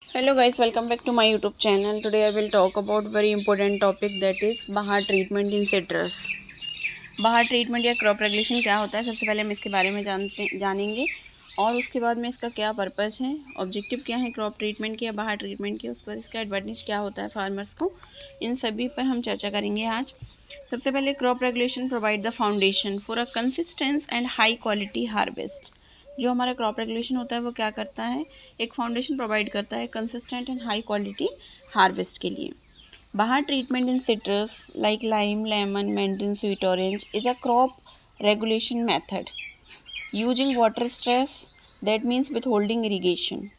Hello guys, welcome back to my YouTube channel. Today I will talk about very important topic, that is बहार treatment इन citrus. बहार treatment या crop regulation क्या होता है, सबसे पहले हम इसके बारे में जानेंगे और उसके बाद में इसका क्या पर्पस है, ऑब्जेक्टिव क्या है क्रॉप ट्रीटमेंट के या बहार ट्रीटमेंट के, उसके बाद इसका एडवांटेज क्या होता है फार्मर्स को, इन सभी पर हम चर्चा करेंगे आज। सबसे पहले crop regulation provide the foundation for a consistent and high quality harvest. जो हमारा क्रॉप रेगुलेशन होता है वो क्या करता है, एक फाउंडेशन प्रोवाइड करता है consistent and high quality harvest के लिए। बहार treatment in citrus like lime, lemon, mandarin, sweet orange is a crop regulation method using water stress, that means withholding irrigation,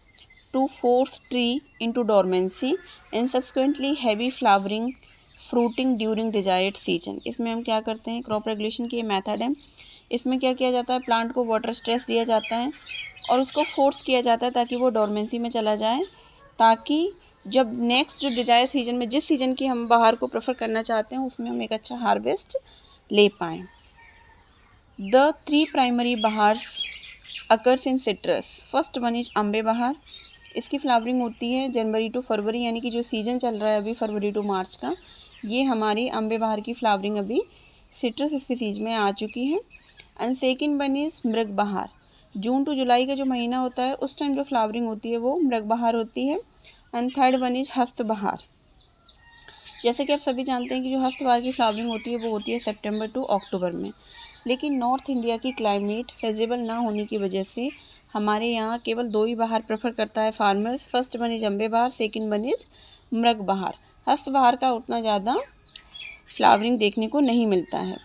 to force tree into dormancy and subsequently heavy flowering fruiting during desired season। इसमें हम क्या करते हैं, crop regulation की ये method है। इसमें क्या किया जाता है, प्लांट को वाटर स्ट्रेस दिया जाता है और उसको फोर्स किया जाता है ताकि वो डोरमेंसी में चला जाए, ताकि जब नेक्स्ट जो डिजायर सीजन में, जिस सीजन की हम बहार को प्रेफर करना चाहते हैं, उसमें हम एक अच्छा हार्वेस्ट ले पाएँ। The three primary bahars occurs in citrus. First one is Ambe बहार। इसकी फ्लावरिंग होती है जनवरी टू फरवरी, यानी कि जो सीज़न चल रहा है अभी फरवरी टू मार्च का, ये हमारी अम्बे बहार की फ्लावरिंग अभी सिट्रस स्पीसीज में आ चुकी है। एंड सेकेंड वन इज़ मृग बहार। जून टू जुलाई का जो महीना होता है उस टाइम जो फ्लावरिंग होती है वो मृग बहार होती है। एंड थर्ड वन इज़ हस्त बहार। जैसे कि आप सभी जानते हैं कि जो हस्त बहार की फ्लावरिंग होती है वो होती है सितंबर टू अक्टूबर में, लेकिन नॉर्थ इंडिया की क्लाइमेट फेजेबल ना होने की वजह से हमारे यहाँ केवल दो ही बहार प्रेफर करता है farmers. First one is Ambe बहार, सेकेंड वन इज मृग बहार। हस्त बहार का उतना ज़्यादा फ्लावरिंग देखने को नहीं मिलता है।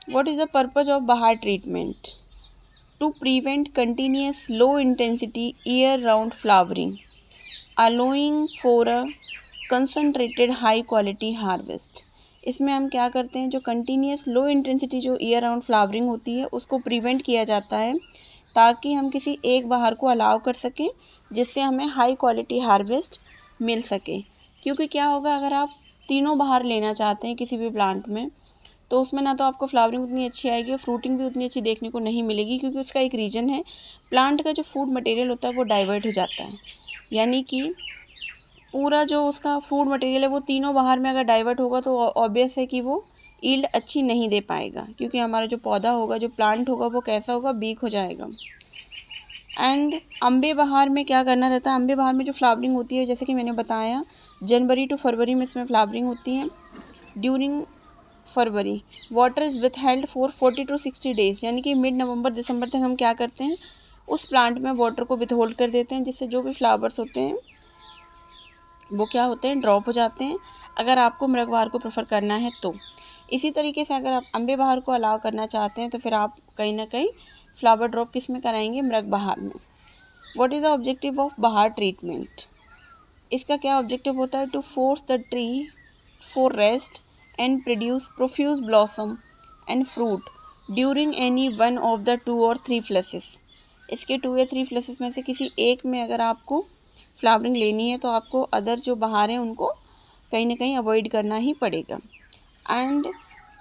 What is the purpose of बहार treatment? To prevent continuous low intensity year round flowering, allowing for a concentrated high quality harvest. इसमें हम क्या करते हैं, जो कंटिन्यूस लो इंटेंसिटी जो ईयर राउंड फ्लावरिंग होती है उसको प्रिवेंट किया जाता है ताकि हम किसी एक बहार को अलाउ कर सकें, जिससे हमें हाई क्वालिटी हार्वेस्ट मिल सके। क्योंकि क्या होगा, अगर आप तीनों बहार लेना चाहते हैं किसी भी प्लांट में, तो उसमें ना तो आपको फ्लावरिंग उतनी अच्छी आएगी और फ्रूटिंग भी उतनी अच्छी देखने को नहीं मिलेगी, क्योंकि उसका एक रीज़न है, प्लांट का जो फूड मटेरियल होता है वो डाइवर्ट हो जाता है। यानी कि पूरा जो उसका फूड मटेरियल है वो तीनों बहार में अगर डाइवर्ट होगा तो ऑब्वियस है कि वो ईल्ड अच्छी नहीं दे पाएगा, क्योंकि हमारा जो पौधा होगा, जो प्लांट होगा, वो कैसा होगा, वीक हो जाएगा। एंड अम्बे बहार में क्या करना रहता है, अम्बे बहार में जो फ्लावरिंग होती है, जैसे कि मैंने बताया, जनवरी टू फरवरी में इसमें फ्लावरिंग होती है। During February water is withheld for 40 to 60 days, यानी कि मिड नवंबर दिसंबर तक हम क्या करते हैं, उस प्लांट में वाटर को विथहोल्ड कर देते हैं, जिससे जो भी फ्लावर्स होते हैं वो क्या होते हैं, ड्रॉप हो जाते हैं। अगर आपको मृग बहार को प्रेफर करना है तो इसी तरीके से अगर आप अम्बे बहार को अलाउ करना चाहते हैं तो फिर आप कहीं ना कहीं फ्लावर ड्रॉप किस में कराएंगे, मृग बहार में। What is the objective of बहार ट्रीटमेंट? इसका क्या ऑब्जेक्टिव होता है, to force the tree for rest and produce profuse blossom and fruit during any one of the 2 or 3 flushes. इसके 2 या 3 फ्लसेस में से किसी एक में अगर आपको फ्लावरिंग लेनी है तो आपको अदर जो बहार हैं उनको कहीं ना कहीं अवॉइड करना ही पड़ेगा। And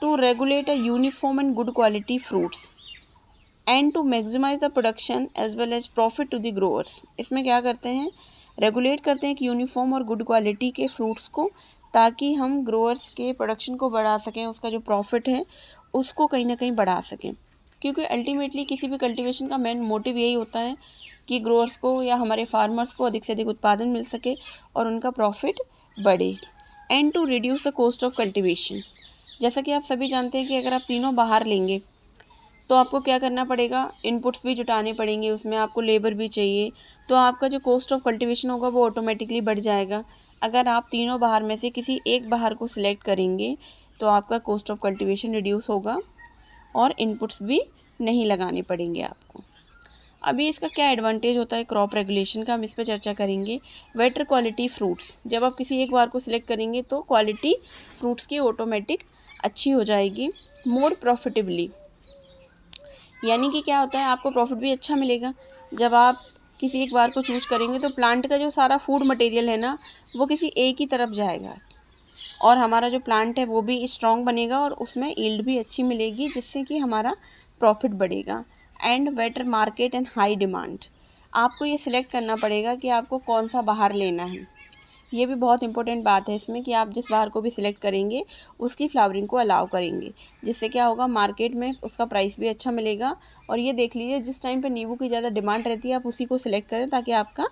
to regulate a uniform and good quality fruits and to maximise the production as well as profit to the growers. इसमें क्या करते हैं, रेगुलेट करते हैं कि यूनिफॉर्म और गुड क्वालिटी के फ्रूट्स को, ताकि हम ग्रोअर्स के प्रोडक्शन को बढ़ा सकें, उसका जो प्रॉफिट है उसको कहीं ना कहीं बढ़ा सकें। क्योंकि अल्टीमेटली किसी भी कल्टीवेशन का मेन मोटिव यही होता है कि ग्रोअर्स को या हमारे फार्मर्स को अधिक से अधिक उत्पादन मिल सके और उनका प्रॉफिट बढ़े। And to reduce the cost of cultivation. जैसा कि आप सभी जानते हैं कि अगर आप तीनों बाहर लेंगे तो आपको क्या करना पड़ेगा, इनपुट्स भी जुटाने पड़ेंगे, उसमें आपको लेबर भी चाहिए, तो आपका जो कॉस्ट ऑफ कल्टीवेशन होगा वो ऑटोमेटिकली बढ़ जाएगा। अगर आप तीनों बहार में से किसी एक बहार को सिलेक्ट करेंगे तो आपका कॉस्ट ऑफ कल्टीवेशन रिड्यूस होगा और इनपुट्स भी नहीं लगाने पड़ेंगे आपको। अभी इसका क्या एडवांटेज होता है क्रॉप रेगुलेशन का, हम इस पर चर्चा करेंगे। बेटर क्वालिटी फ्रूट्स, जब आप किसी एक बार को सिलेक्ट करेंगे तो क्वालिटी फ्रूट्स की ऑटोमेटिक अच्छी हो जाएगी। मोर प्रॉफिटेबली, यानी कि क्या होता है, आपको प्रॉफिट भी अच्छा मिलेगा। जब आप किसी एक बार को चूज करेंगे तो प्लांट का जो सारा फूड मटेरियल है ना, वो किसी एक ही तरफ जाएगा और हमारा जो प्लांट है वो भी स्ट्रॉन्ग बनेगा और उसमें यील्ड भी अच्छी मिलेगी, जिससे कि हमारा प्रॉफिट बढ़ेगा। And better market and high demand, आपको ये सिलेक्ट करना पड़ेगा कि आपको कौन सा बहार लेना है। ये भी बहुत इंपॉर्टेंट बात है इसमें कि आप जिस बहार को भी सिलेक्ट करेंगे उसकी फ्लावरिंग को अलाउ करेंगे, जिससे क्या होगा मार्केट में उसका प्राइस भी अच्छा मिलेगा। और ये देख लीजिए जिस टाइम पे नींबू की ज़्यादा डिमांड रहती है आप उसी को सिलेक्ट करें ताकि आपका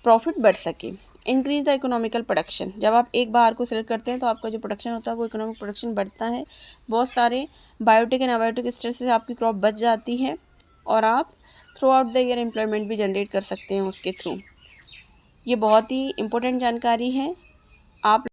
प्रॉफिट बढ़ सके। इंक्रीज द इकोनॉमिकल प्रोडक्शन, जब आप एक बहार को सिलेक्ट करते हैं तो आपका जो प्रोडक्शन होता है वो इकोनॉमिक प्रोडक्शन बढ़ता है। बहुत सारे बायोटिक एंड अबायोटिक स्ट्रेस से आपकी क्रॉप बच जाती है और आप through out the year employment भी जनरेट कर सकते हैं उसके थ्रू। ये बहुत ही इम्पोर्टेंट जानकारी है। आप